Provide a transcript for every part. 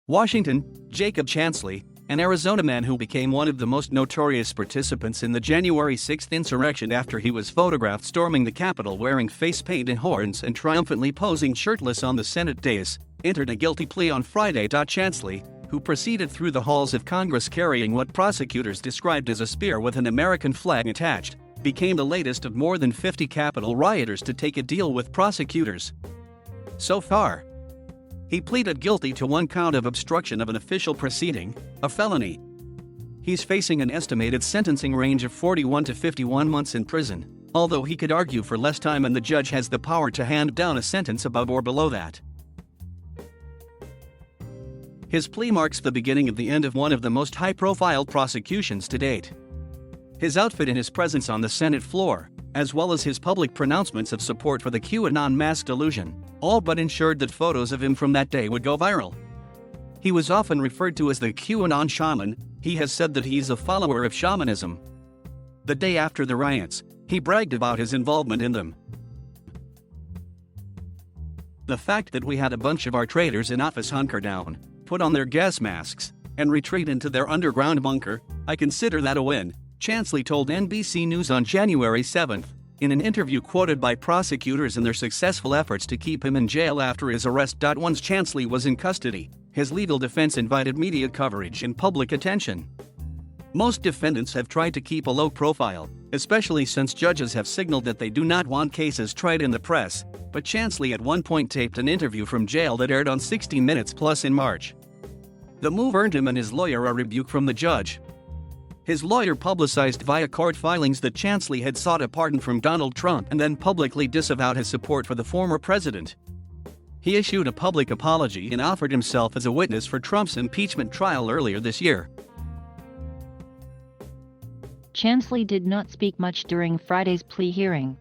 Washington, Jacob.Chansley, an Arizona man who became one of the most notorious participants in the January 6 insurrection after he was photographed storming the Capitol wearing face paint and horns and triumphantly posing shirtless on the Senate dais, entered a guilty plea on Friday.Chansley, who proceeded through the halls of Congress carrying what prosecutors described as a spear with an American flag attached, became the latest of more than 50 Capitol rioters to take a deal with prosecutors. So far, he pleaded guilty to one count of obstruction of an official proceeding, a felony. He's facing an estimated sentencing range of 41 to 51 months in prison, although he could argue for less time and the judge has the power to hand down a sentence above or below that. His plea marks the beginning of the end of one of the most high-profile prosecutions to date. His outfit and his presence on the Senate floor, as well as his public pronouncements of support for the QAnon mass delusion, all but ensured that photos of him from that day would go viral. He was often referred to as the QAnon shaman. He has said that he's a follower of shamanism. The day after the riots, he bragged about his involvement in them. The fact that we had a bunch of our traitors in office hunker down, put on their gas masks, and retreat into their underground bunker, I consider that a win, Chansley told NBC News on January 7, in an interview quoted by prosecutors in their successful efforts to keep him in jail after his arrest. Once Chansley was in custody, his legal defense invited media coverage and public attention. Most defendants have tried to keep a low profile, especially since judges have signaled that they do not want cases tried in the press, but Chansley at one point taped an interview from jail that aired on 60 Minutes Plus in March. The move earned him and his lawyer a rebuke from the judge. His lawyer publicized via court filings that Chansley had sought a pardon from Donald Trump and then publicly disavowed his support for the former president. He issued a public apology and offered himself as a witness for Trump's impeachment trial earlier this year. Chansley did not speak much during Friday's plea hearing.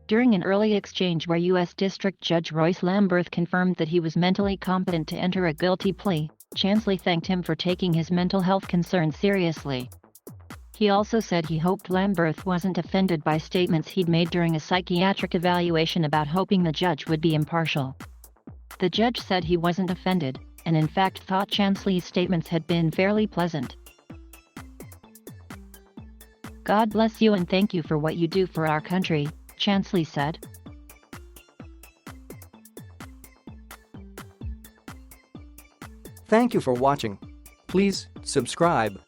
During an early exchange where U.S. District Judge Royce Lamberth confirmed that he was mentally competent to enter a guilty plea, Chansley thanked him for taking his mental health concerns seriously. He also said he hoped Lamberth wasn't offended by statements he'd made during a psychiatric evaluation about hoping the judge would be impartial. The judge said he wasn't offended, and in fact thought Chansley's statements had been fairly pleasant. "God bless you and thank you for what you do for our country," Chansley said. Thank you for watching. Please subscribe.